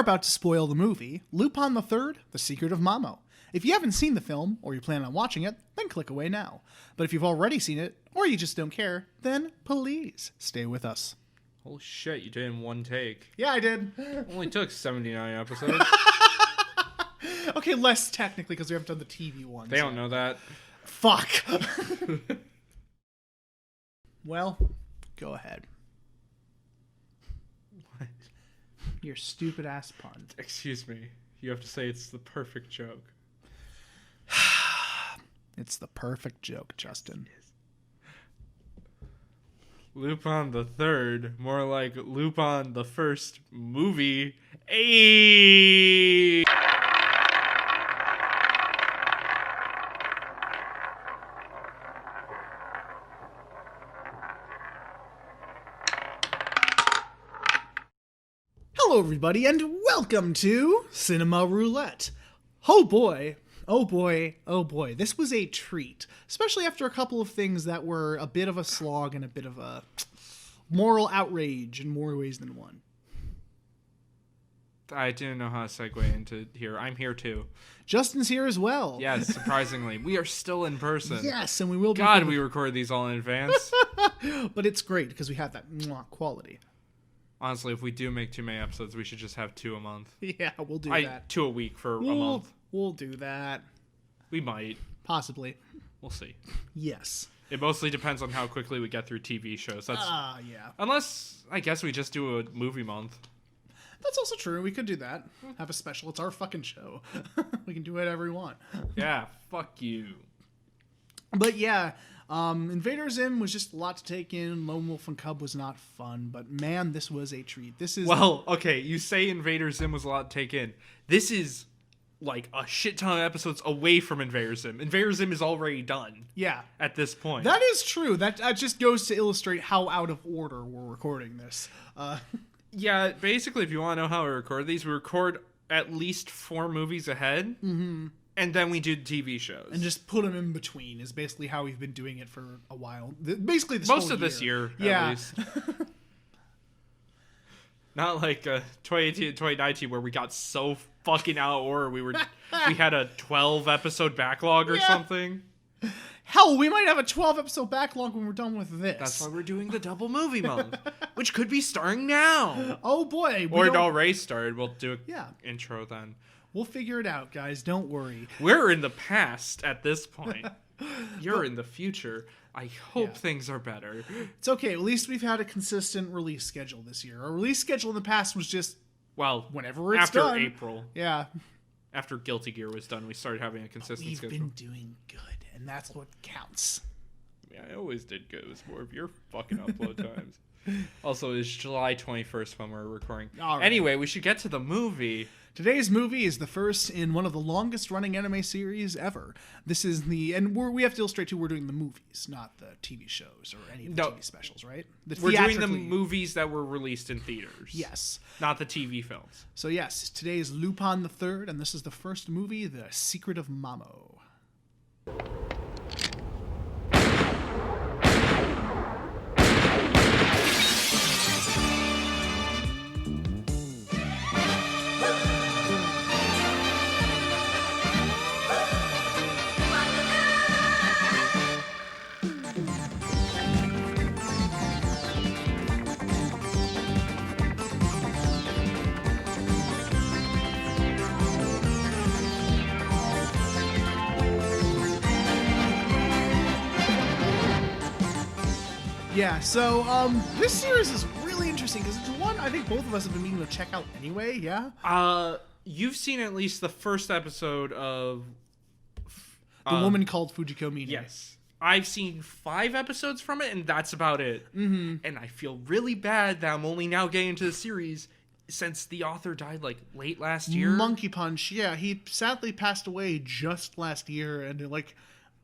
about to spoil the movie, Lupin III, The Secret of Mamo. If you haven't seen the film, or you plan on watching it, then click away now. But if you've already seen it, or you just don't care, then please stay with us. Holy shit, you did it in one take. Yeah, I did. Only took 79 episodes. Okay, less technically, because we haven't done the TV ones. They don't know that. Fuck. Well, go ahead. What? Your stupid ass pun. Excuse me. You have to say it's the perfect joke. It's the perfect joke, Justin. Lupin the Third, more like Lupin the First movie. Ayy! Hello, everybody, and welcome to Cinema Roulette. Oh boy, oh boy, oh boy. This was a treat, especially after a couple of things that were a bit of a slog and a bit of a moral outrage in more ways than one. I didn't know how to segue into here. I'm here too. Justin's here as well. Yes, surprisingly. We are still in person. Yes, and we will be. God, we record these all in advance. But it's great because we have that quality. Honestly, if we do make too many episodes, we should just have 2 a month. Yeah, we'll do that. 2 a week for a month. We'll do that. We might. Possibly. We'll see. Yes. It mostly depends on how quickly we get through TV shows. That's yeah. Unless, I guess we just do a movie month. That's also true. We could do that. Have a special. It's our fucking show. We can do whatever we want. Yeah, fuck you. But yeah, Invader Zim was just a lot to take in. Lone Wolf and Cub was not fun, but man, this was a treat. This is okay, you say Invader Zim was a lot to take in. This is like a shit ton of episodes away from Invader Zim. Invader Zim is already done. Yeah. At this point. That is true. That just goes to illustrate how out of order we're recording this. Yeah, basically, if you want to know how we record these, we record at least 4 movies ahead. Mm-hmm. And then we do TV shows. And just put them in between is basically how we've been doing it for a while. Basically this Most whole of this year, yeah. at least. Not like 2018 and 2019 where we got so fucking out of order. We had a 12-episode backlog or something. Hell, we might have a 12-episode backlog when we're done with this. That's why we're doing the double movie month, which could be starting now. Oh boy. Or it already started. We'll do an intro then. We'll figure it out, guys. Don't worry. We're in the past at this point. You're in the future. I hope things are better. It's okay. At least we've had a consistent release schedule this year. Our release schedule in the past was just, whenever it's after done. April. Yeah. After Guilty Gear was done, we started having a consistent schedule. We've been doing good, and that's what counts. Yeah, I always did good. It was more of your fucking upload times. Also, it's July 21st when we're recording. All right. Anyway, we should get to the movie. Today's movie is the first in one of the longest running anime series ever. This is we have to illustrate too, we're doing the movies, not the TV shows or any of the TV specials, right? We're doing the movies that were released in theaters. Yes. Not the TV films. So yes, today is Lupin III, and this is the first movie, The Secret of Mamo. Yeah, so this series is really interesting because it's one I think both of us have been meaning to check out anyway, yeah? You've seen at least the first episode of The Woman Called Fujiko Mine. Yes. I've seen 5 episodes from it, and that's about it. Mm-hmm. And I feel really bad that I'm only now getting into the series since the author died, like, late last year. Monkey Punch, yeah. He sadly passed away just last year, and, like,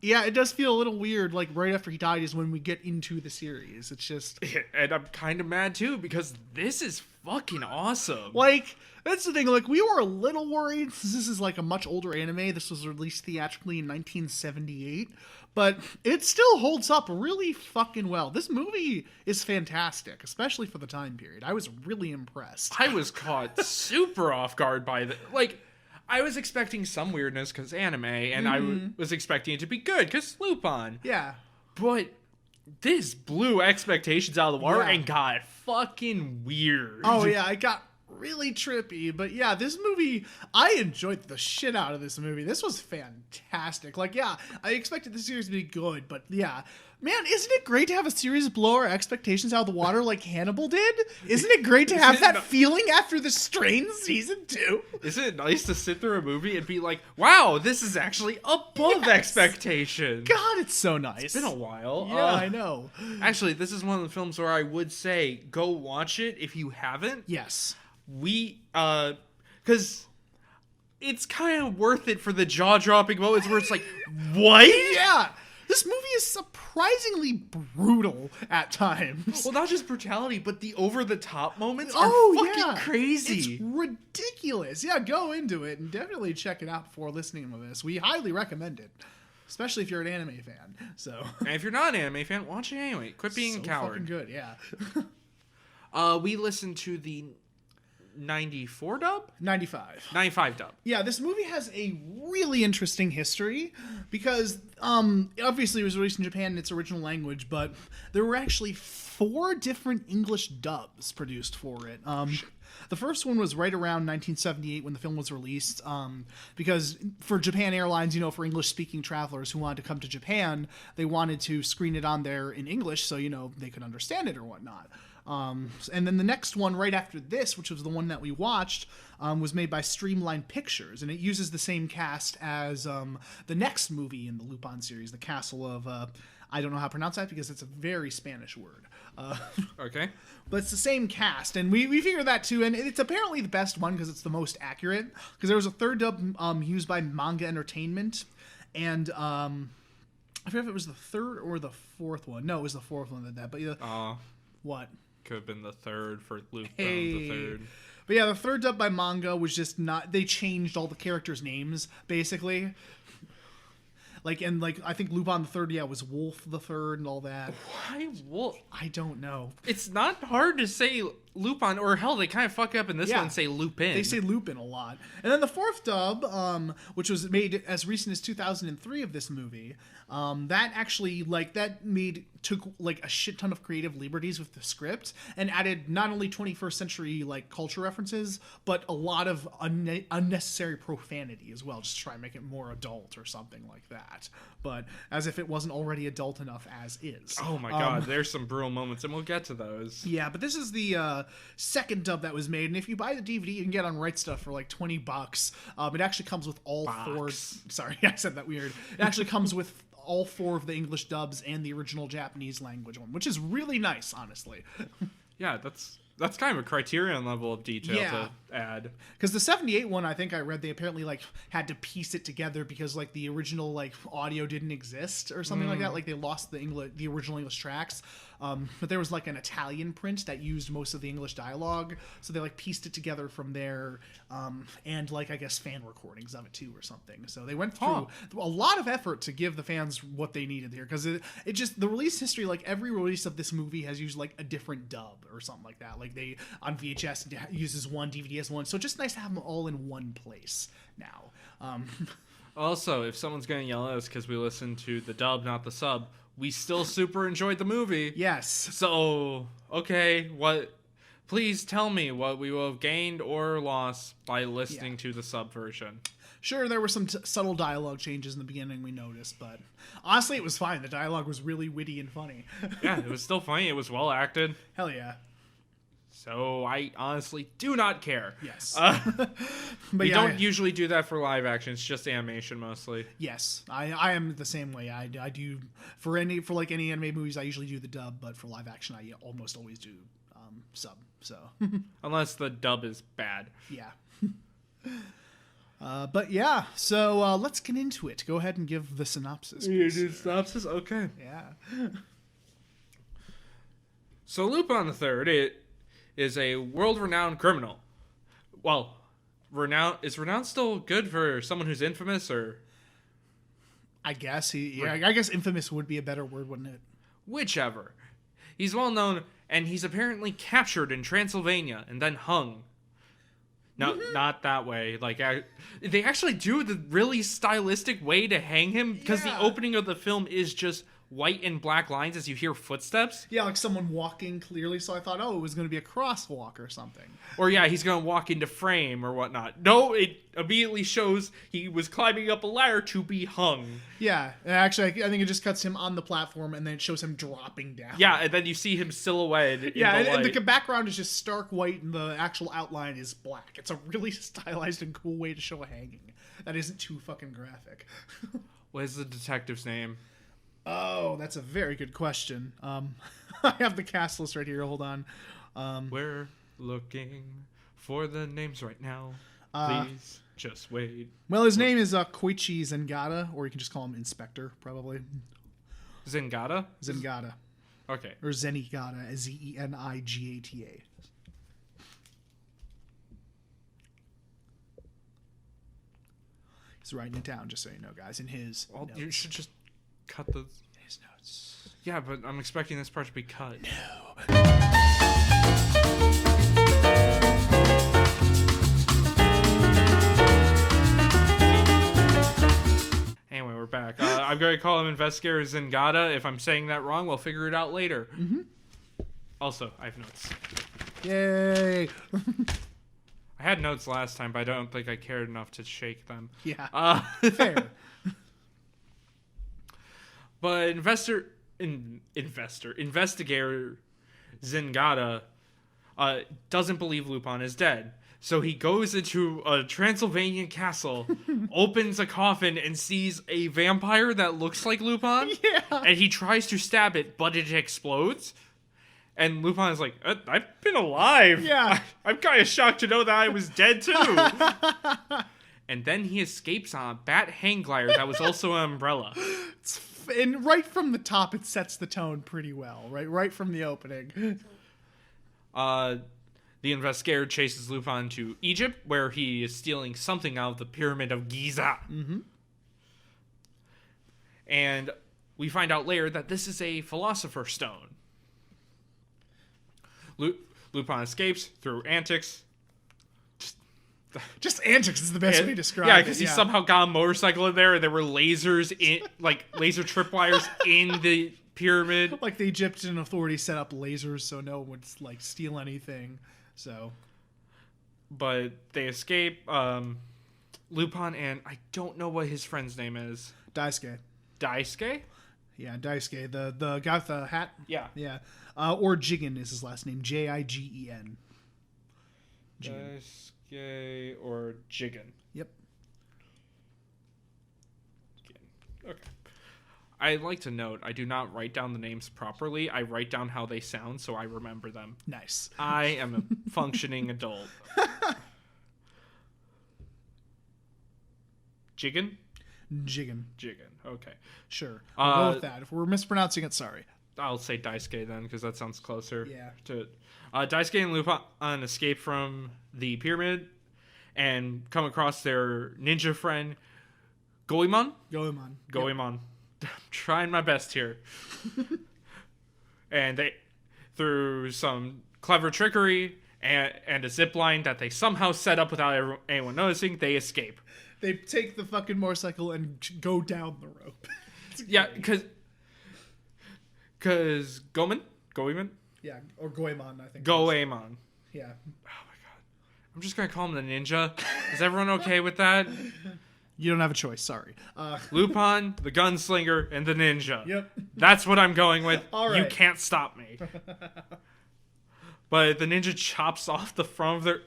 Yeah, it does feel a little weird, like, right after he died is when we get into the series. It's just... And I'm kind of mad, too, because this is fucking awesome. Like, that's the thing, like, we were a little worried, since this is, like, a much older anime. This was released theatrically in 1978, but it still holds up really fucking well. This movie is fantastic, especially for the time period. I was really impressed. I was caught super off guard by the... Like... I was expecting some weirdness because anime, and I was expecting it to be good because Lupin. Yeah. But this blew expectations out of the water Yeah. and got fucking weird. Oh, yeah, it got really trippy. But yeah, this movie, I enjoyed the shit out of this movie. This was fantastic. Like, yeah, I expected the series to be good, but yeah. Man, isn't it great to have a series blow our expectations out of the water like Hannibal did? Isn't it great to have that feeling after the Strain season 2? Isn't it nice to sit through a movie and be like, wow, this is actually above expectation? God, it's so nice. It's been a while. Yeah, I know. Actually, this is one of the films where I would say go watch it if you haven't. Yes. Because it's kind of worth it for the jaw-dropping moments where it's like, what? Yeah. This movie is surprisingly brutal at times. Well, not just brutality, but the over-the-top moments are fucking crazy. It's ridiculous. Yeah, go into it and definitely check it out before listening to this. We highly recommend it, especially if you're an anime fan. So, and if you're not an anime fan, watch it anyway. Quit being a coward. Fucking good, yeah. We listened to the 94 dub? 95. 95 dub. Yeah, this movie has a really interesting history because obviously it was released in Japan in its original language, but there were actually 4 different English dubs produced for it. The first one was right around 1978 when the film was released, because for Japan Airlines, you know, for English-speaking travelers who wanted to come to Japan, they wanted to screen it on there in English so, you know, they could understand it or whatnot. And then the next one right after this, which was the one that we watched, was made by Streamline Pictures, and it uses the same cast as the next movie in the Lupin series, The Castle of... I don't know how to pronounce that because it's a very Spanish word. Okay. But it's the same cast, and we figured that too, and it's apparently the best one because it's the most accurate, because there was a third dub used by Manga Entertainment, and I forget if it was the third or the fourth one. No, it was the fourth one that did that, but yeah. What? Could have been the third for Lupin Hey. the third. But yeah, the third dub by Manga was just not... They changed all the characters' names, basically. I think Lupin the Third, was Wolf the Third and all that. Why Wolf? I don't know. It's not hard to say Lupin, or hell, they kind of fuck up in this one and say Lupin. They say Lupin a lot. And then the fourth dub, which was made as recent as 2003 of this movie, that actually, took a shit ton of creative liberties with the script and added not only 21st century culture references, but a lot of unnecessary profanity as well, just to try and make it more adult or something like that. But as if it wasn't already adult enough as is. Oh my god, there's some brutal moments, and we'll get to those. Yeah, but this is the second dub that was made, and if you buy the DVD, you can get on Right Stuff for $20. It actually comes with all 4. Sorry, I said that weird. It actually comes with all 4 of the English dubs and the original Japanese language one, which is really nice, honestly. Yeah, that's kind of a criterion level of detail to add. Because the 78 one, I think I read, they apparently had to piece it together because the original audio didn't exist or something like that. They lost the original English tracks. But there was an Italian print that used most of the English dialogue, so they pieced it together from there, and I guess fan recordings of it too or something. So they went through a lot of effort to give the fans what they needed here, because it just, the release history, every release of this movie has used a different dub or something like that. They on VHS uses one, DVD has one, so it's just nice to have them all in one place now. Also, if someone's gonna yell at us because we listened to the dub, not the sub, we still super enjoyed the movie. Yes. So, okay, please tell me what we will have gained or lost by listening to the sub version. Sure, there were some subtle dialogue changes in the beginning we noticed, but honestly, it was fine. The dialogue was really witty and funny. Yeah, it was still funny. It was well acted. Hell yeah. So I honestly do not care. Yes. But we don't usually do that for live action. It's just animation mostly. Yes, I am the same way. I do for any anime movies. I usually do the dub, but for live action, I almost always do sub. So unless the dub is bad. Yeah. But yeah, so let's get into it. Go ahead and give the synopsis. You do synopsis? Okay. Yeah. So Lupin III is a world-renowned criminal. Well, is renowned still good for someone who's infamous, or? I guess I guess infamous would be a better word, wouldn't it? Whichever. He's well known, and he's apparently captured in Transylvania and then hung. No, not that way. Like, they actually do the really stylistic way to hang him, because the opening of the film is just white and black lines as you hear footsteps. Yeah, like someone walking clearly, so I thought, it was going to be a crosswalk or something. Or he's going to walk into frame or whatnot. No, it immediately shows he was climbing up a ladder to be hung. Yeah, actually, I think it just cuts him on the platform, and then it shows him dropping down. Yeah, and then you see him silhouetted in the light. And the background is just stark white, and the actual outline is black. It's a really stylized and cool way to show a hanging. That isn't too fucking graphic. What is the detective's name? Oh, that's a very good question. I have the cast list right here. Hold on. We're looking for the names right now. Please just wait. Well, his name is Koichi Zengata, or you can just call him Inspector, probably. Zengata? Zengata. Okay. Or Zenigata, Zenigata. He's writing it down, just so you know, guys, in his notes. You should just cut the... His notes. Yeah, but I'm expecting this part to be cut. No. Anyway, we're back. I'm going to call him Investigator Zengata. If I'm saying that wrong, we'll figure it out later. Mm-hmm. Also, I have notes. Yay! I had notes last time, but I don't think I cared enough to shake them. Yeah. Fair. But Investigator Zengata doesn't believe Lupin is dead. So he goes into a Transylvanian castle, opens a coffin, and sees a vampire that looks like Lupin. Yeah. And he tries to stab it, but it explodes. And Lupin is like, I've been alive. Yeah. I'm kind of shocked to know that I was dead too. And then he escapes on a bat hang glider that was also an umbrella. And right from the top, it sets the tone pretty well. Right from the opening. The investigator chases Lupin to Egypt, where he is stealing something out of the Pyramid of Giza. Mm-hmm. And we find out later that this is a Philosopher stone. Lupin escapes through antics. Just antics is the best way to describe it. Yeah, because he somehow got a motorcycle in there, and there were lasers laser tripwires in the pyramid. Like the Egyptian authorities set up lasers so no one would steal anything. So, but they escape. Lupin and I don't know what his friend's name is. Daisuke. Daisuke? Yeah, Daisuke, the guy with the hat. Yeah. Yeah. Or Jigen is his last name. Jigen. Daisuke or Jigen. Yep. Okay. I like to note, I do not write down the names properly. I write down how they sound so I remember them. Nice. I am a functioning adult. Jigen? Jigen. Okay. Sure. I'll go with that. If we're mispronouncing it, sorry. I'll say Daisuke then, because that sounds closer. Yeah. To it. Daisuke and Lupin escape from the pyramid and come across their ninja friend, Goemon. Goemon. I'm trying my best here. And they, through some clever trickery and a zip line that they somehow set up without anyone noticing, they escape. They take the fucking motorcycle and go down the rope. Yeah, because Goemon? Yeah, or Goemon, I think. Goemon. Yeah. Oh my god. I'm just going to call him the ninja. Is everyone okay with that? You don't have a choice, sorry. Lupin, the gunslinger, and the ninja. Yep. That's what I'm going with. All right. You can't stop me. But the ninja chops off the front of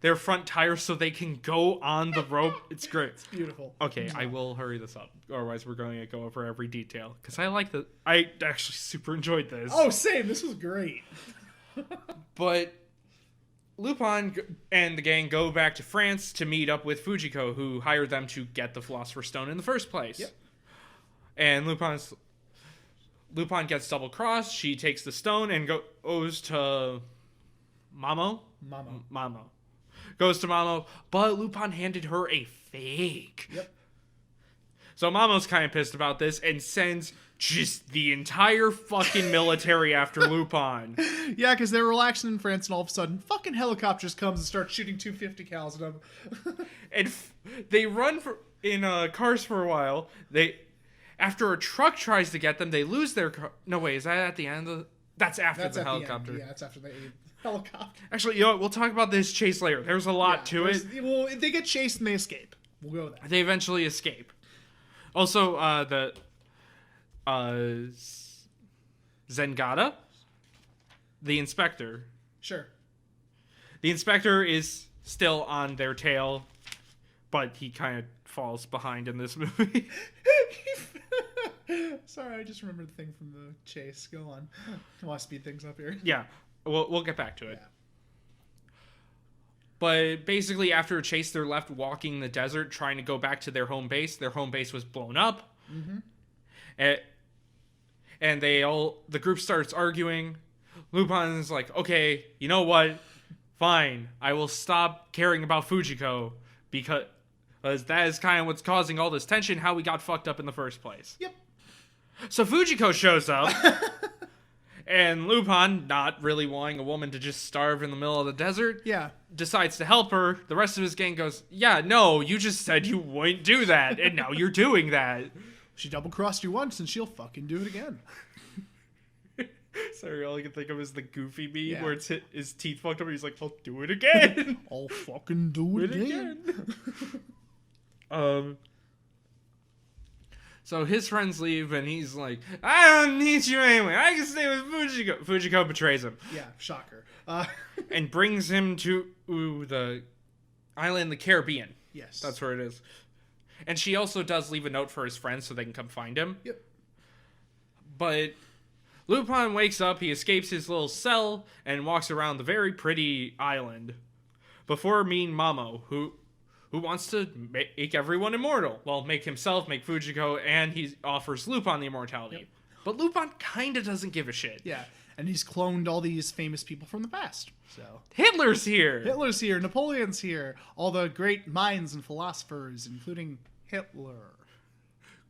their front tires so they can go on the rope. It's great. It's beautiful. Okay, I will hurry this up. Otherwise, we're going to go over every detail. Because I actually super enjoyed this. Oh, same. This was great. But Lupin and the gang go back to France to meet up with Fujiko, who hired them to get the Philosopher's Stone in the first place. Yep. And Lupin gets double-crossed. She takes the stone and goes to Mamo. Goes to Mamo, but Lupin handed her a fake. Yep. So Mamo's kind of pissed about this and sends just the entire fucking military after Lupin. Yeah, because they're relaxing in France, and all of a sudden, fucking helicopters comes and starts shooting 250 cals at them. And they run in cars for a while. After a truck tries to get them, they lose their car. No, wait, is that at the end? That's after the helicopter. Yeah, it's after the helicopter. Actually, you know what? We'll talk about this chase later. There's a lot to it. Well, they get chased and they escape. We'll go with that. They eventually escape. Also, the Zengada, the inspector. Sure. The inspector is still on their tail, but he kind of falls behind in this movie. Sorry, I just remembered the thing from the chase. Go on. I want to speed things up here. Yeah, we'll get back to it. Yeah. But basically, after a chase, they're left walking the desert, trying to go back to their home base. Their home base was blown up. Mm-hmm. And the group starts arguing. Lupin's like, okay, you know what? Fine. I will stop caring about Fujiko because that is kind of what's causing all this tension, how we got fucked up in the first place. Yep. So Fujiko shows up. And Lupin, not really wanting a woman to just starve in the middle of the desert, decides to help her. The rest of his gang goes, yeah, no, you just said you wouldn't do that, and now you're doing that. She double-crossed you once, and she'll fucking do it again. Sorry, all I can think of is the Goofy meme where it's his teeth fucked up, and he's like, I'll do it again. I'll fucking do it again. So his friends leave, and he's like, I don't need you anyway. I can stay with Fujiko. Fujiko betrays him. Yeah, shocker. And brings him to the island, the Caribbean. Yes. That's where it is. And she also does leave a note for his friends so they can come find him. Yep. But Lupin wakes up, he escapes his little cell, and walks around the very pretty island before meeting Mamo, who wants to make everyone immortal. Well, make himself, make Fujiko, and he offers Lupin the immortality. Yep. But Lupin kind of doesn't give a shit. Yeah, and he's cloned all these famous people from the past. So Hitler's here, Napoleon's here, all the great minds and philosophers, including Hitler.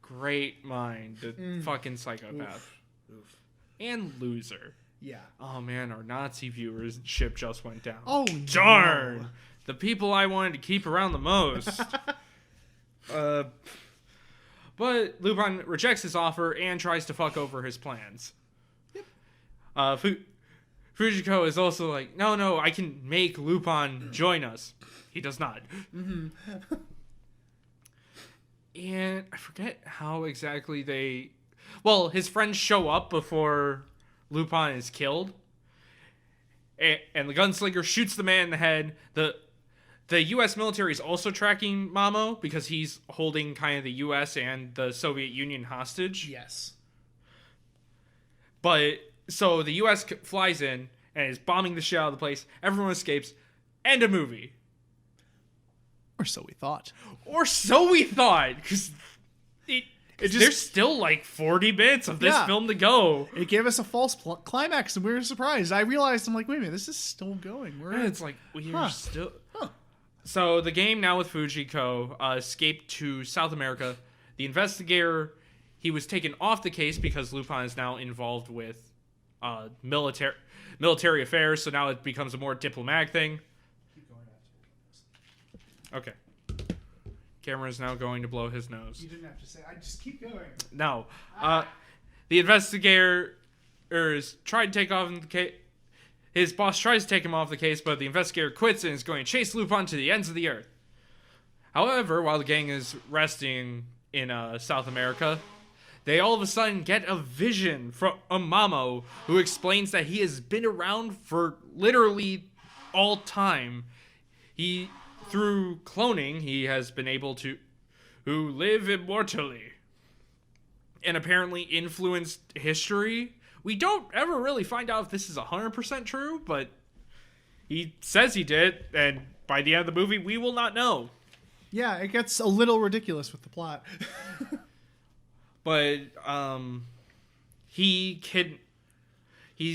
Great mind, the fucking psychopath. Oof. And loser. Yeah. Oh man, our Nazi viewership just went down. Oh, darn. No. The people I wanted to keep around the most. But Lupin rejects his offer and tries to fuck over his plans. Yep. Fujiko is also like, no, I can make Lupin join us. He does not. Mm-hmm. And I forget how exactly his friends show up before Lupin is killed. And the gunslinger shoots the man in the head. The U.S. military is also tracking Mamo because he's holding kind of the U.S. and the Soviet Union hostage. Yes. But, so the U.S. flies in and is bombing the shit out of the place. Everyone escapes. End of movie. Or so we thought. Because there's still like 40 minutes of this film to go. It gave us a false climax and we were surprised. I realized, I'm like, wait a minute, this is still going. It's like, we're still... Huh. So the game now with Fujiko escaped to South America. The investigator, he was taken off the case because Lupin is now involved with military affairs, so now it becomes a more diplomatic thing. Keep going after. Okay. Camera's now going to blow his nose. You didn't have to say, I just keep going. No. The investigator tried to take off the case. His boss tries to take him off the case, but the investigator quits and is going to chase Lupin to the ends of the earth. However, while the gang is resting in South America, they all of a sudden get a vision from Mamo, who explains that he has been around for literally all time. Through cloning, he has been able to live immortally and apparently influenced history. We don't ever really find out if this is 100% true, but He says he did, and by the end of the movie, we will not know. Yeah, it gets a little ridiculous with the plot. But he's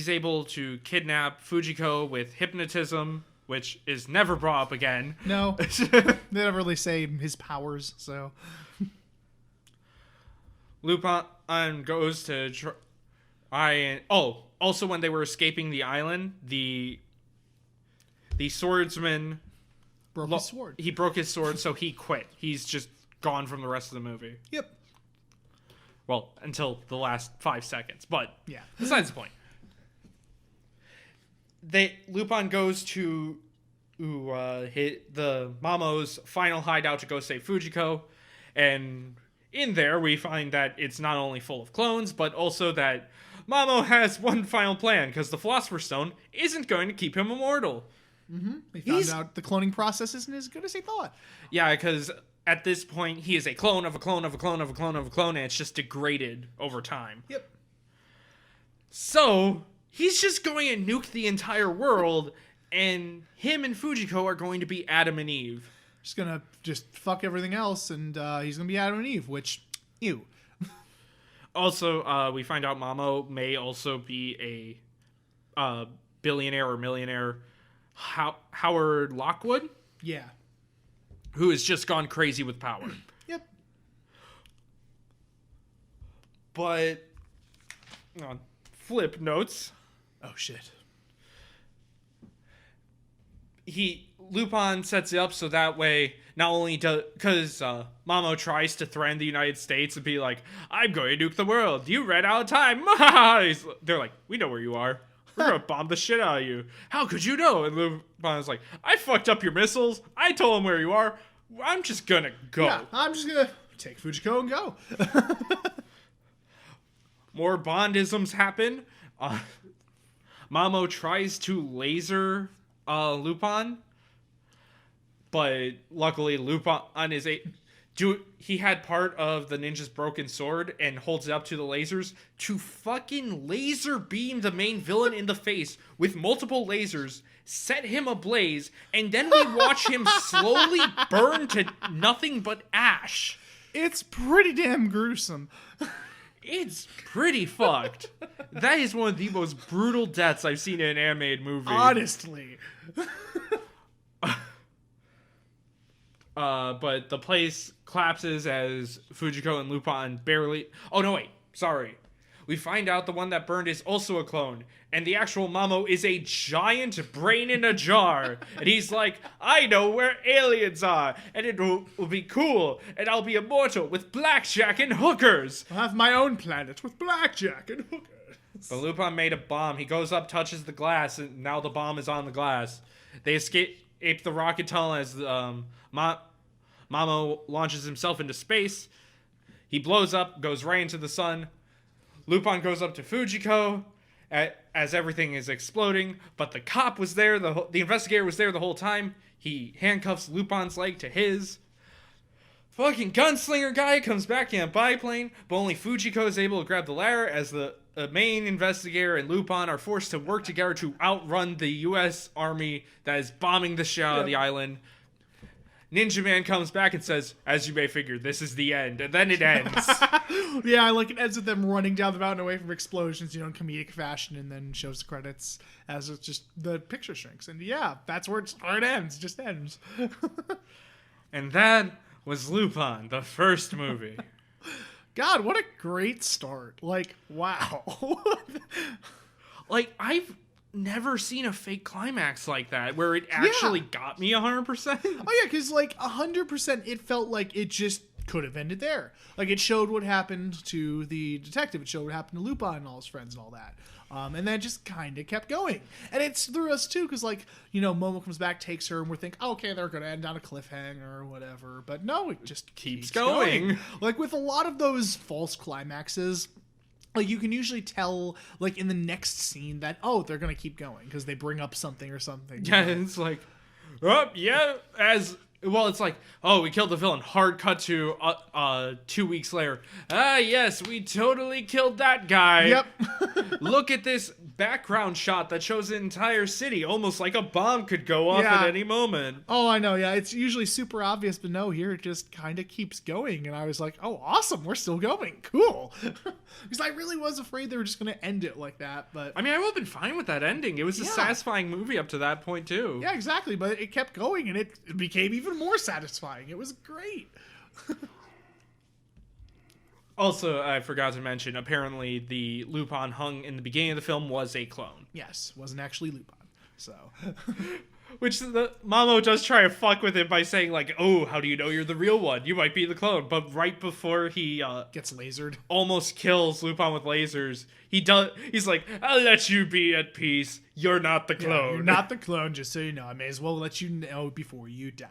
able to kidnap Fujiko with hypnotism, which is never brought up again. No, they never really say his powers, so... Lupin goes to try and... Oh, also when they were escaping the island, the swordsman... Broke his sword. He broke his sword, so he quit. He's just gone from the rest of the movie. Yep. Well, until the last 5 seconds, but yeah, besides the point. Lupin goes to hit the Mamo's final hideout to go save Fujiko, and in there we find that it's not only full of clones, but also that Mamo has one final plan, because the Philosopher's Stone isn't going to keep him immortal. Mm-hmm. He found out the cloning process isn't as good as he thought. Yeah, because at this point, he is a clone of a clone of a clone of a clone of a clone, and it's just degraded over time. Yep. So, he's just going to nuke the entire world, and him and Fujiko are going to be Adam and Eve. Just gonna fuck everything else, and he's gonna be Adam and Eve, which, ew. Also, we find out Mamo may also be a billionaire or millionaire Howard Lockwood. Yeah. Who has just gone crazy with power. Yep. But on flip notes. Oh shit. Lupin sets it up so that way not only because Mamo tries to threaten the United States and be like, I'm going to nuke the world. You ran out of time. They're like, we know where you are. We're going to bomb the shit out of you. How could you know? And Lupin's like, I fucked up your missiles. I told him where you are. I'm just going to go. Yeah, I'm just going to take Fujiko and go. More Bondisms happen. Mamo tries to laser Lupin. But luckily Lupin is he had part of the ninja's broken sword and holds it up to the lasers to fucking laser beam the main villain in the face with multiple lasers, set him ablaze, and then we watch him slowly burn to nothing but ash. It's pretty damn gruesome. It's pretty fucked. That is one of the most brutal deaths I've seen in an animated movie. Honestly. But the place collapses as Fujiko and Lupin barely... Oh, no, wait. Sorry. We find out the one that burned is also a clone. And the actual Mamo is a giant brain in a jar. And he's like, I know where aliens are. And it will be cool. And I'll be immortal with blackjack and hookers. I'll have my own planet with blackjack and hookers. But Lupin made a bomb. He goes up, touches the glass, and now the bomb is on the glass. They escape the rocket tunnel as Mamo launches himself into space. He blows up, goes right into the sun. Lupin goes up to Fujiko as everything is exploding, but the cop was there, the investigator was there the whole time. He handcuffs Lupin's leg to his. Fucking gunslinger guy comes back in a biplane, but only Fujiko is able to grab the ladder as the main investigator and Lupin are forced to work together to outrun the U.S. Army that is bombing the shit out of the island. Ninja Man comes back and says, as you may figure, this is the end. And then it ends. Yeah, like it ends with them running down the mountain away from explosions, in comedic fashion, and then shows the credits as it's just the picture shrinks. And yeah, that's where it ends. It just ends. And that was Lupin, the first movie. God, what a great start. Like, wow. Like, I've never seen a fake climax like that where it actually got me 100%. Oh yeah, because like 100% it felt like it just could have ended there. Like it showed what happened to the detective, it showed what happened to Lupin and all his friends and all that, and then it just kind of kept going. And it's through us too, because like Momo comes back, takes her, and we're thinking, oh, okay, they're gonna end on a cliffhanger or whatever, but no, it just keeps going. Like with a lot of those false climaxes, like you can usually tell like in the next scene that, oh, they're gonna keep going because they bring up something or something. Yeah, it's like, oh yeah, as Well, it's like, oh, we killed the villain. Hard cut to 2 weeks later. Ah, yes, we totally killed that guy. Yep. Look at this background shot that shows the entire city, almost like a bomb could go off at any moment. Oh, I know. Yeah, it's usually super obvious, but no, here it just kind of keeps going. And I was like, oh, awesome. We're still going. Cool. Because I really was afraid they were just going to end it like that. But I mean, I would have been fine with that ending. It was a satisfying movie up to that point, too. Yeah, exactly. But it kept going, and it became even more satisfying. It was great. Also, I forgot to mention, apparently the Lupin hung in the beginning of the film was a clone. Yes, wasn't actually Lupin. So, which the Mamo does try to fuck with it by saying like, "Oh, how do you know you're the real one? You might be the clone." But right before he gets lasered, almost kills Lupin with lasers, he's like, "I'll let you be at peace. You're not the clone. Yeah, you're not the clone. Just so you know, I may as well let you know before you die."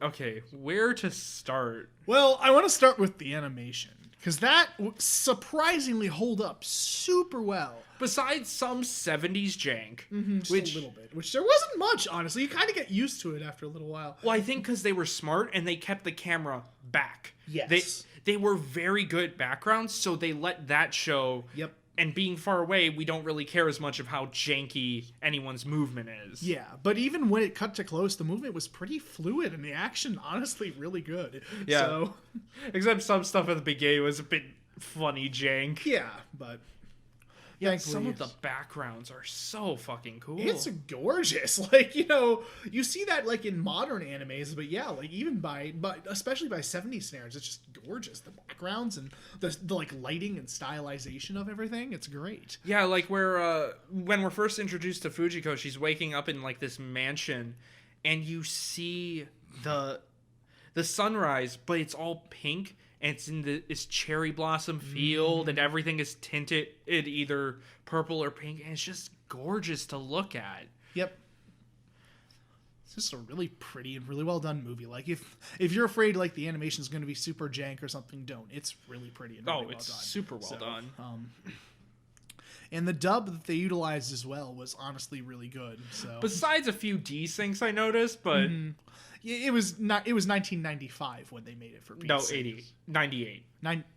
Okay, where to start? Well, I want to start with the animation, because that surprisingly hold up super well. Besides some 70s jank. Just a little bit. Which there wasn't much, honestly. You kind of get used to it after a little while. Well, I think because they were smart and they kept the camera back. Yes. They were very good backgrounds, so they let that show. Yep. And being far away, we don't really care as much of how janky anyone's movement is. Yeah, but even when it cut to close, the movement was pretty fluid, and the action, honestly, really good. Yeah. So, except some stuff at the beginning was a bit funny jank. Yeah, but... Yeah, some of the backgrounds are so fucking cool. It's gorgeous. Like, you see that like in modern animes, but yeah, like even but especially by 70s snares, it's just gorgeous. The backgrounds and the like lighting and stylization of everything, it's great. Yeah, like where when we're first introduced to Fujiko, she's waking up in like this mansion and you see the sunrise, but it's all pink. And it's in this cherry blossom field, and everything is tinted in either purple or pink, and it's just gorgeous to look at. Yep. It's just a really pretty and really well done movie. Like if you're afraid like the animation is going to be super jank or something, don't. It's really pretty and really well done. Super well done. And the dub that they utilized as well was honestly really good. So besides a few desyncs I noticed, but. It was 1995 when they made it for PC. No, 98.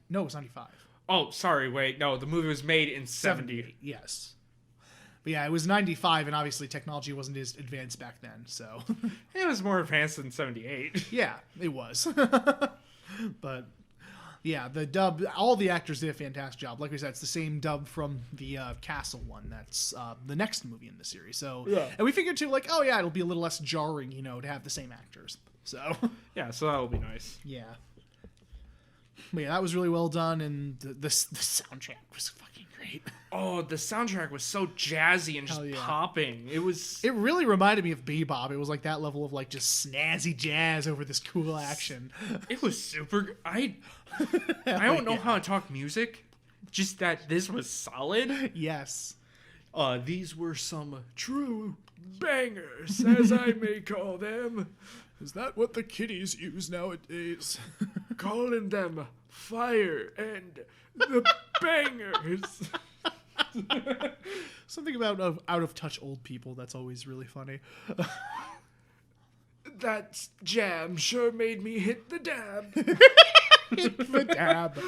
No, it was 95. Oh, sorry, wait. No, the movie was made in 70. Yes. But yeah, it was 95, and obviously technology wasn't as advanced back then, so... It was more advanced than 78. Yeah, it was. But... yeah, the dub, all the actors did a fantastic job. Like we said, it's the same dub from the Castle one. That's the next movie in the series. So, yeah. And we figured too, like, oh yeah, it'll be a little less jarring, to have the same actors. So, yeah, so that'll be nice. Yeah. But yeah, that was really well done, and the soundtrack was fucking great. Oh, the soundtrack was so jazzy and just popping. It really reminded me of Bebop. It was like that level of like just snazzy jazz over this cool action. It was super. I don't know how to talk music. Just that this was solid. Yes. These were some true bangers, as I may call them. Is that what the kiddies use nowadays? Calling them fire and the bangers. Something about out of touch old people that's always really funny. That jam sure made me hit the dab. Hit the dab.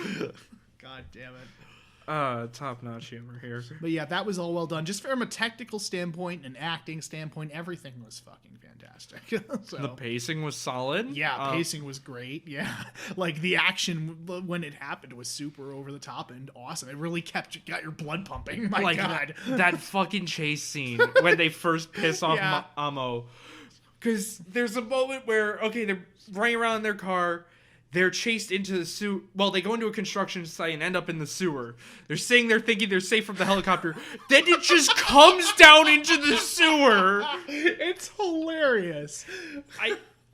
God damn it. Top-notch humor here. But yeah, that was all well done. Just from a technical standpoint and acting standpoint, everything was fucking fantastic. So, the pacing was solid. Yeah, pacing was great. Yeah. Like, the action when it happened was super over the top and awesome. It really got your blood pumping. My God. That fucking chase scene when they first piss off Mamo. Because there's a moment where, they're running around in their car. They're chased into the sewer. Well, they go into a construction site and end up in the sewer. They're sitting there thinking they're safe from the helicopter. Then it just comes down into the sewer. It's hilarious.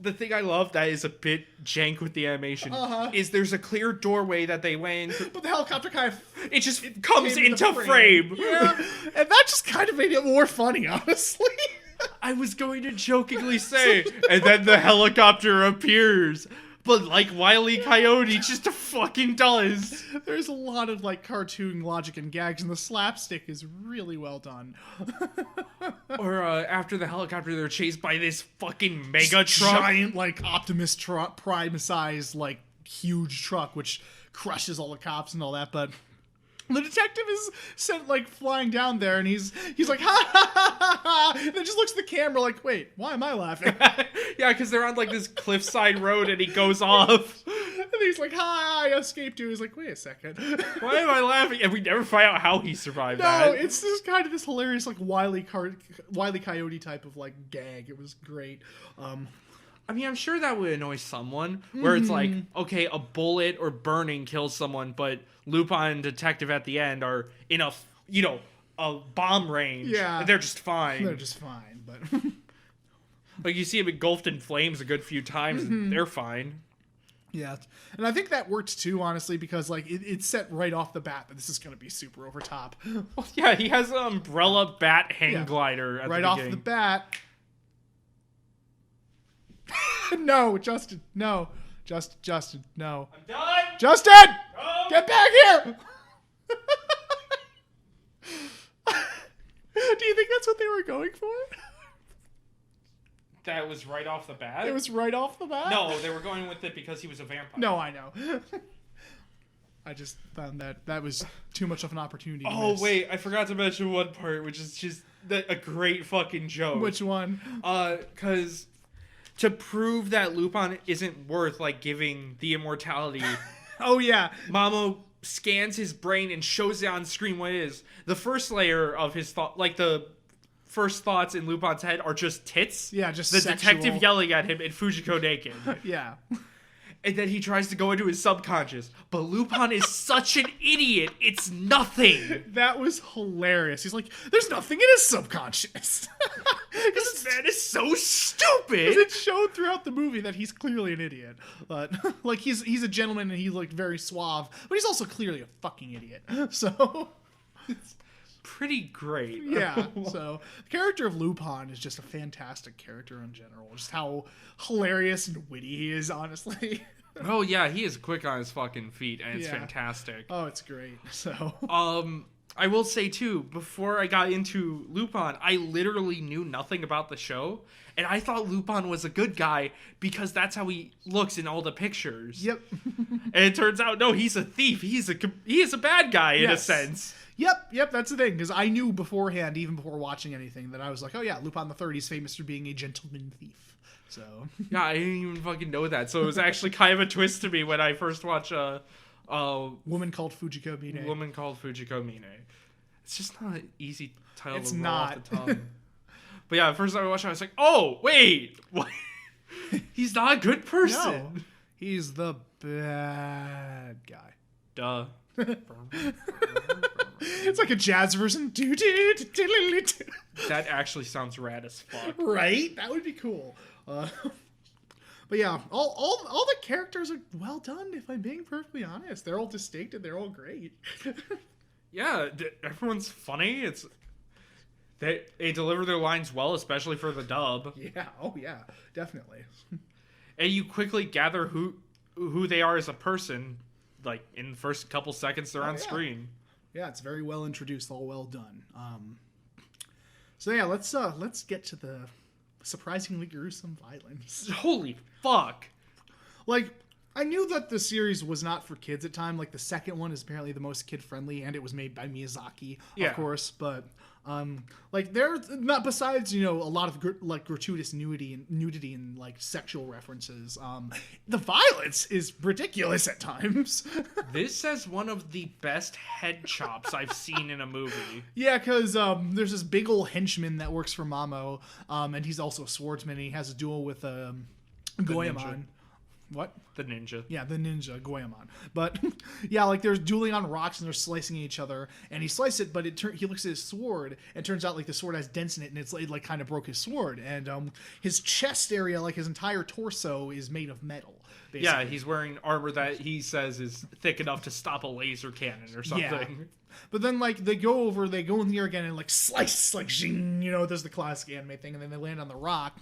The thing I love that is a bit jank with the animation is there's a clear doorway that they went into. But the helicopter it comes into frame. Yeah. And that just kind of made it more funny, honestly. I was going to jokingly say, and then the helicopter appears. But like Wile E. Coyote just fucking does. There's a lot of like cartoon logic and gags, and the slapstick is really well done. Or after the helicopter, they're chased by this fucking mega truck. Giant like Optimus Prime size like huge truck, which crushes all the cops and all that, but the detective is sent like flying down there, and he's like ha ha ha ha ha, and then just looks at the camera like, wait, why am I laughing? Yeah, because they're on like this cliffside road, and he goes off, and he's like, hi, I escaped you. He's like, wait a second, why am I laughing? And we never find out how he survived no, that. it's just kind of this hilarious like Wile E. Coyote type of like gag. It was great. I mean, I'm sure that would annoy someone, where it's like, okay, a bullet or burning kills someone, but Lupin and Detective at the end are in a bomb range. Yeah. And they're just fine. They're just fine, but like, you see them engulfed in flames a good few times, and they're fine. yeah. And I think that worked too, honestly, because like it's set right off the bat that this is going to be super over top. Well, yeah, he has an umbrella bat hang glider at right the off beginning. the bat. No, Justin, no. Justin, no. I'm done! Justin! No! Get back here! Do you think that's what they were going for? That was right off the bat? It was right off the bat? No, they were going with it because he was a vampire. No, I know. I just found that was too much of an opportunity to miss. Wait, I forgot to mention one part, which is just a great fucking joke. Which one? Because to prove that Lupin isn't worth, like, giving the immortality, Oh, yeah. Mamo scans his brain and shows it on screen what it is. The first layer of his thought, like, the first thoughts in Lupin's head are just tits. Yeah, just the sexual. detective yelling at him and Fujiko naked. Yeah. And then he tries to go into his subconscious. But Lupin is such an idiot, it's nothing. That was hilarious. He's like, there's nothing in his subconscious. This man is so stupid. It's shown throughout the movie that he's clearly an idiot. But like he's a gentleman and he's like very suave, but he's also clearly a fucking idiot. So It's pretty great. yeah. So the character of Lupin is just a fantastic character in general. Just how hilarious and witty he is, honestly. Oh yeah, he is quick on his fucking feet, and it's Yeah. fantastic. Oh, it's great. So I will say too, before I got into Lupin, I literally knew nothing about the show, and I thought Lupin was a good guy because that's how he looks in all the pictures. yep. And it turns out, no, he's a thief. He is a bad guy in a Yes. sense. Yep, that's the thing, because I knew beforehand, even before watching anything, that I was like, oh yeah, Lupin the Third is famous for being a gentleman thief. So Yeah, I didn't even fucking know that. So it was actually kind of a twist to me when I first watched Woman Called Fujiko Mine. Woman Called Fujiko Mine. It's just not an easy title It's to roll not. off the tongue. But yeah, the first time I watched it, I was like, oh, wait, what? He's not a good person. No, he's the bad guy. Duh. It's like a jazz version. That actually sounds rad as fuck. Right? That would be cool. But yeah, all the characters are well done, if I'm being perfectly honest. They're all distinct and they're all great. Yeah, everyone's funny. They deliver their lines well, especially for the dub. Yeah, oh yeah, definitely. And you quickly gather who they are as a person, like in the first couple seconds they're on yeah. screen. Yeah, it's very well introduced, all well done. So yeah, let's get to the surprisingly gruesome violence. Holy fuck. Like, I knew that the series was not for kids at time. Like, the second one is apparently the most kid-friendly, and it was made by Miyazaki, Yeah. of course. But, like, there's not, besides, a lot of, gratuitous nudity and, like, sexual references, the violence is ridiculous at times. This has one of the best head chops I've seen in a movie. Yeah, because there's this big old henchman that works for Mamo, and he's also a swordsman, and he has a duel with Goemon. ninja. What? The ninja. Yeah, the ninja, Goemon. But, yeah, like, they're dueling on rocks, and they're slicing each other, and he sliced it, but he looks at his sword, and it turns out, like, the sword has dents in it, and it like, kind of broke his sword, and his chest area, like, his entire torso is made of metal, basically. Yeah, he's wearing armor that he says is thick enough to stop a laser cannon or something. Yeah. But then, like, they go in the air again and, like, slice, like, zing, you know, there's the classic anime thing, and then they land on the rock,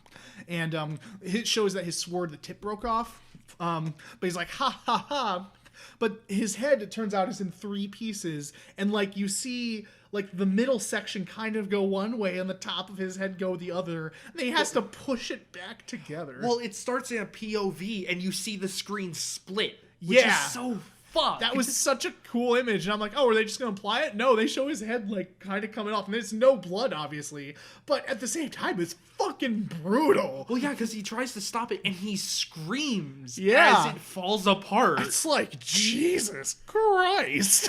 and it shows that his sword, the tip broke off, but he's like, ha, ha, ha, but his head, it turns out, is in 3 pieces, and, like, you see, like, the middle section kind of go one way, and the top of his head go the other, and he has to push it back together. Well, it starts in a POV, and you see the screen split, which is so fuck. That was such a cool image, and I'm like, oh, are they just gonna imply it? No, they show his head, like, kind of coming off, and there's no blood, obviously, but at the same time, it's fucking brutal. Well, yeah, because he tries to stop it, and he screams Yeah. as it falls apart. It's like, Jesus Christ.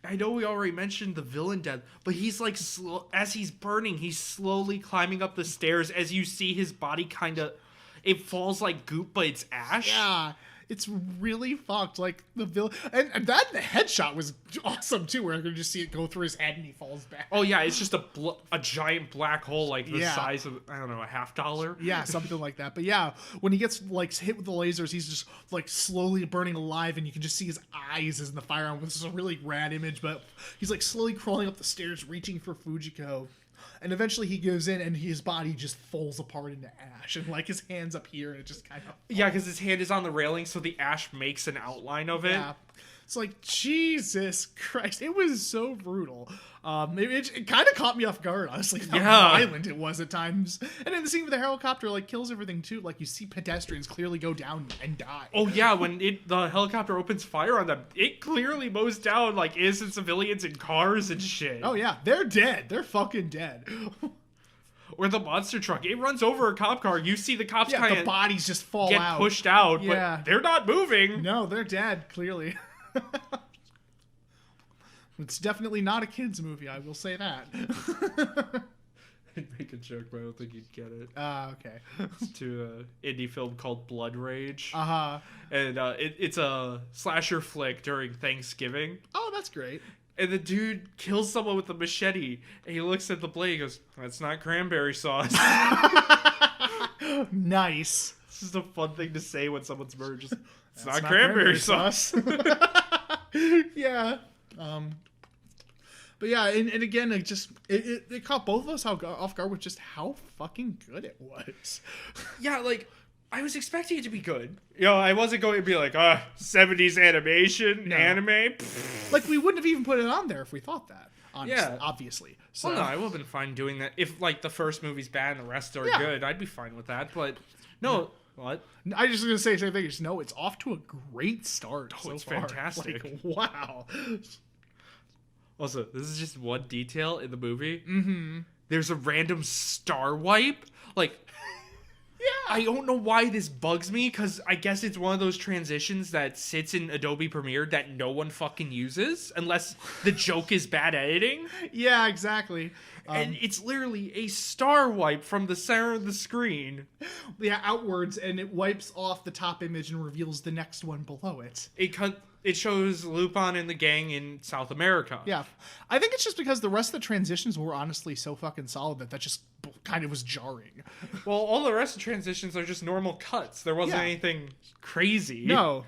I know we already mentioned the villain death, but he's like, as he's burning, he's slowly climbing up the stairs as you see his body kind of, it falls like goop, but it's ash. Yeah. It's really fucked. Like, the villain... And the headshot was awesome, too, where I could just see it go through his head and he falls back. Oh, yeah, it's just a giant black hole, like, the Yeah. size of, I don't know, $50. Yeah, something like that. But yeah, when he gets, like, hit with the lasers, he's just, like, slowly burning alive, and you can just see his eyes as in the fire. This is a really rad image, but he's, like, slowly crawling up the stairs, reaching for Fujiko. And eventually he goes in, and his body just falls apart into ash. And, like, his hand's up here, and it just kind of... Yeah, because his hand is on the railing, so the ash makes an outline of it. Yeah. It's like, Jesus Christ. It was so brutal. It kind of caught me off guard, honestly, how violent it was at times. And then the scene with the helicopter, like, kills everything, too. Like, you see pedestrians clearly go down and die. Oh, yeah, when the helicopter opens fire on them, it clearly mows down, like, innocent civilians in cars and shit. Oh, yeah. They're dead. They're fucking dead. Or the monster truck. It runs over a cop car. You see the cops Yeah, kind the of bodies just fall get out. pushed out, Yeah. but they're not moving. No, they're dead, clearly. It's definitely not a kid's movie, I will say that. I'd make a joke, but I don't think you'd get it. Okay. It's to an indie film called Blood Rage. Uh-huh. And it's a slasher flick during Thanksgiving. Oh, that's great. And the dude kills someone with a machete, and he looks at the blade and goes, "That's not cranberry sauce." Nice. This is a fun thing to say when someone's murdered. Just, it's That's not cranberry sauce. Yeah. But yeah, and again, it caught both of us off guard with just how fucking good it was. Yeah, like, I was expecting it to be good. You know, I wasn't going to be like, 70s animation, anime. Pfft. Like, we wouldn't have even put it on there if we thought that. Honestly, Yeah. obviously. So, Well, no, I would have been fine doing that. If, like, the first movie's bad and the rest are good, I'd be fine with that. But, no. What? I just was going to say the same thing. Just know it's off to a great start so it's far. fantastic. Like, wow. Also, this is just one detail in the movie. Mm-hmm. There's a random star wipe. Like, Yeah. I don't know why this bugs me, because I guess it's one of those transitions that sits in Adobe Premiere that no one fucking uses, unless the joke is bad editing. Yeah, exactly. And it's literally a star wipe from the center of the screen. Yeah, outwards, and it wipes off the top image and reveals the next one below it. It shows Lupin and the gang in South America. Yeah. I think it's just because the rest of the transitions were honestly so fucking solid that just kind of was jarring. Well, all the rest of the transitions are just normal cuts. There wasn't anything crazy. No.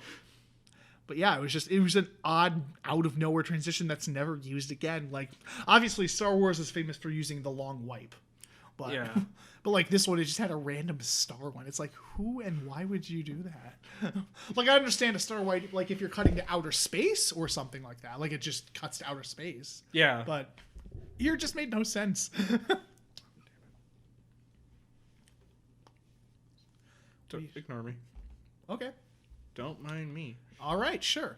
But yeah, it was an odd, out of nowhere transition that's never used again. Like, obviously Star Wars is famous for using the long wipe. But, Yeah. But like this one, it just had a random star one. It's like, who and why would you do that? Like, I understand a star wipe, like if you're cutting to outer space or something like that. Like, it just cuts to outer space. Yeah. But here it just made no sense. Don't ignore me. Okay. Don't mind me. All right, sure.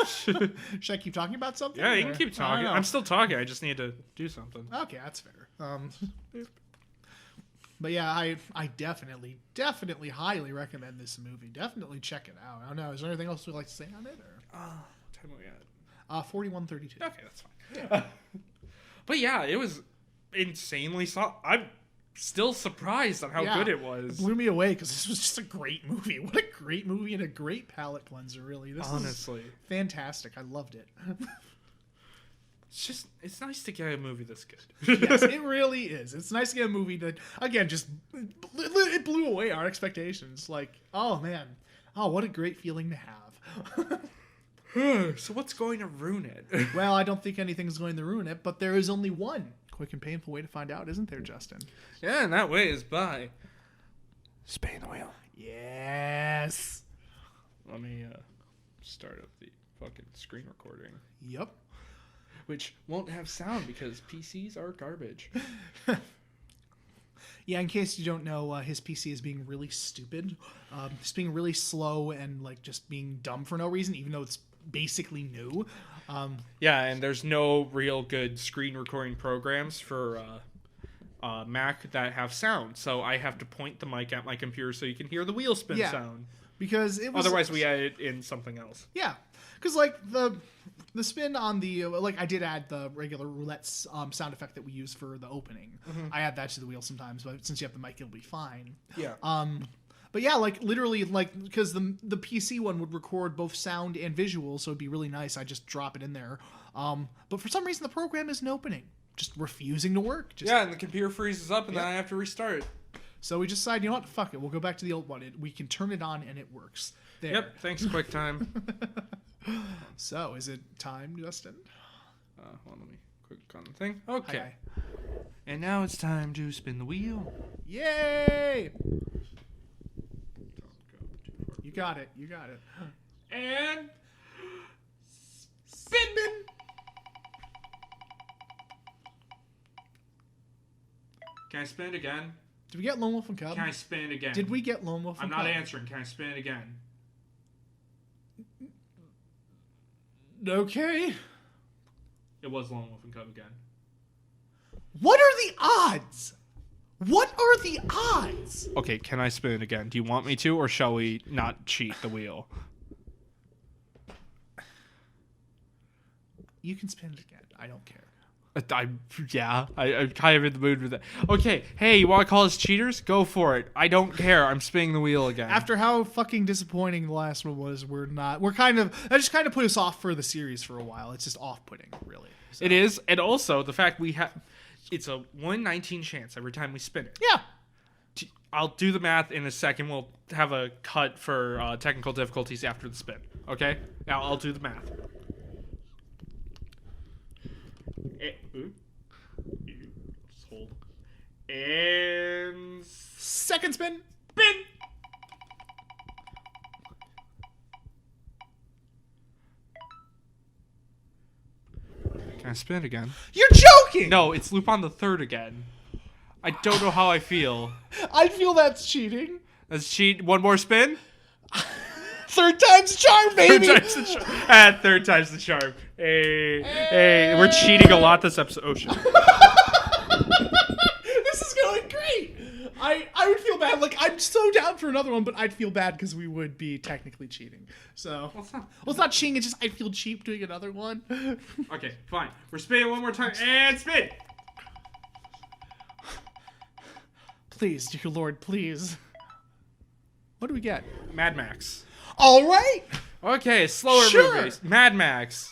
Should I keep talking about something? Yeah, you or- can keep I don't talking. know. I'm still talking. I just need to do something. Okay, that's fair. But yeah, I definitely highly recommend this movie. Definitely check it out. I don't know. Is there anything else you'd like to say on it? Or? What time are we at? 41:32. Okay, that's fine. Yeah. But yeah, it was insanely I'm still surprised at how good it was. It blew me away because this was just a great movie. What a great movie and a great palate cleanser, really. This Honestly. is fantastic. I loved it. It's nice to get a movie this good. Yes, it really is. It's nice to get a movie that, again, just it blew away our expectations. Like, oh man, oh, what a great feeling to have. So what's going to ruin it? Well, I don't think anything's going to ruin it, but there is only one quick and painful way to find out, isn't there, Justin? Yeah, and that way is by spinning the wheel. Yes. Let me start up the fucking screen recording. Yep. Which won't have sound because PCs are garbage. Yeah, in case you don't know, his PC is being really stupid. It's being really slow and like just being dumb for no reason, even though it's basically new. Yeah, and there's no real good screen recording programs for Mac that have sound. So I have to point the mic at my computer so you can hear the wheel spin sound. Because it was... Otherwise, we add it in something else. Yeah. Because, like, the spin on the... Like, I did add the regular roulette sound effect that we use for the opening. Mm-hmm. I add that to the wheel sometimes, but since you have the mic, it'll be fine. Yeah. But yeah, like, literally, like, because the PC one would record both sound and visual, so it'd be really nice. I just drop it in there. But for some reason, the program isn't opening. Just refusing to work. Yeah, and the computer freezes up, and then I have to restart it. So we just decided, you know what? Fuck it. We'll go back to the old one. We can turn it on, and it works. There. Yep. Thanks, QuickTime. So, is it time, Justin? Hold on, let me click on the thing. Okay. Aye. And now it's time to spin the wheel. Yay! You got it. You got it. And spin. Can I spin it again? Did we get Lone Wolf and Cub? Can I spin it again? Did we get Lone Wolf and Cub? I'm not answering. Can I spin it again? Okay. It was Lone Wolf and Cub again. What are the odds? What are the odds? Okay, can I spin it again? Do you want me to, or shall we not cheat the wheel? You can spin it again. I don't care. I'm kind of in the mood with that. Okay, hey, you want to call us cheaters? Go for it. I don't care. I'm spinning the wheel again. After how fucking disappointing the last one was, that just kind of put us off for the series for a while. It's just off-putting, really. So. It is, and also the fact it's a 1/19 chance every time we spin it. Yeah. I'll do the math in a second. We'll have a cut for technical difficulties after the spin. Okay? Now I'll do the math. Just hold. And second spin. Spin. Can I spin it again? You're joking! No, it's Lupin III again. I don't know how I feel. I feel that's cheating. Let's cheat. One more spin. Third time's the charm, baby! Third time's the charm. Hey, we're cheating a lot this episode. Oh, shit. This is going great! I would feel bad. Like, I'm so down for another one, but I'd feel bad because we would be technically cheating. So, it's not cheating, it's just I feel cheap doing another one. Okay, fine. We're spinning one more time, and spin! Please, dear Lord, please. What do we get? Mad Max. All right! Okay, slower movies. Mad Max.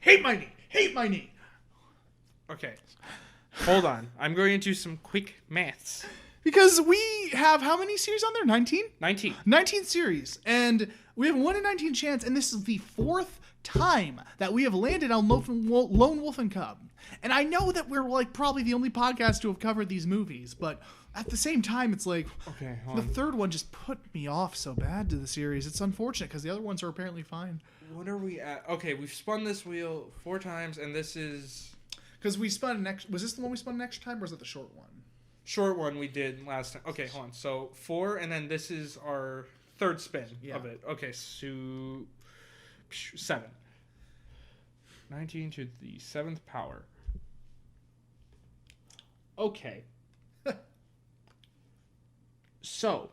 Hate my knee! Hate my knee! Okay. Hold on. I'm going to do some quick maths. Because we have how many series on there? 19? 19. 19 series. And we have a 1 in 19 chance, and this is the 4th time that we have landed on Lone Wolf and Cub. And I know that we're like probably the only podcast to have covered these movies, but at the same time, it's like the third one just put me off so bad to the series. It's unfortunate because the other ones are apparently fine. What are we at? Okay, we've spun this wheel 4 times, and this is... Because we spun an extra... Was this the one we spun an extra time, or was it the short one? Short one we did last time. Okay, hold on. So 4, and then this is our third spin of it. Okay, so 7. 19 to the 7th power. Okay. So.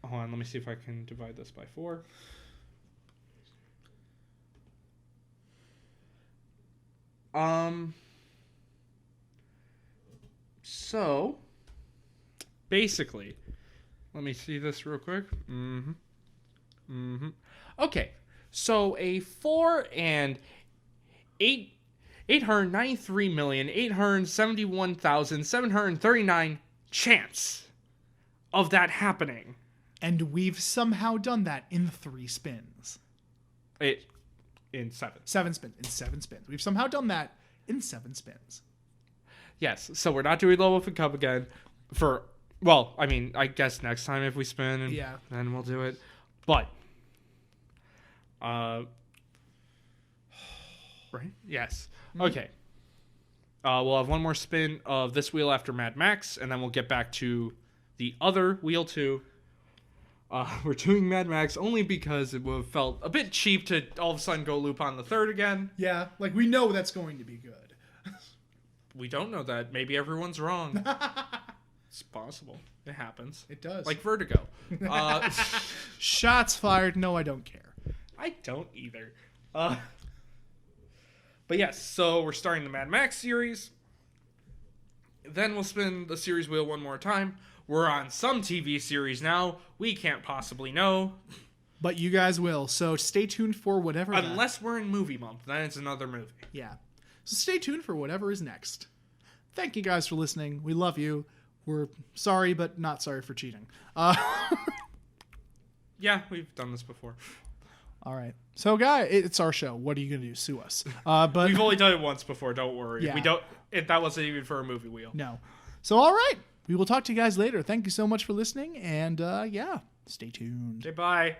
Hold on, let me see if I can divide this by 4. So, basically, let me see this real quick. Okay, so a 4 and 893,871,739 chance of that happening. And we've somehow done that in 3 spins. In 7. 7 spins. In 7 spins. We've somehow done that in 7 spins. Yes, so we're not doing Level Up and Cup again for... Well, I mean, I guess next time if we spin, then we'll do it. But... right? Yes. Mm-hmm. Okay. We'll have one more spin of this wheel after Mad Max, and then we'll get back to the other wheel 2. We're doing Mad Max only because it would have felt a bit cheap to all of a sudden go Lupin III again. Yeah, like we know that's going to be good. We don't know that. Maybe everyone's wrong. It's possible. It happens. It does. Like Vertigo. Shots fired. No, I don't care. I don't either. But yes, so we're starting the Mad Max series. Then we'll spin the series wheel one more time. We're on some TV series now. We can't possibly know. But you guys will. So stay tuned for whatever. Unless we're in movie month. Then it's another movie. Yeah. So stay tuned for whatever is next. Thank you guys for listening. We love you. We're sorry, but not sorry for cheating. Yeah, we've done this before. All right. So, guy, it's our show. What are you going to do? Sue us. But we've only done it once before. Don't worry. Yeah. We don't. That wasn't even for a movie wheel. No. So, all right. We will talk to you guys later. Thank you so much for listening. And, yeah, stay tuned. Okay, bye.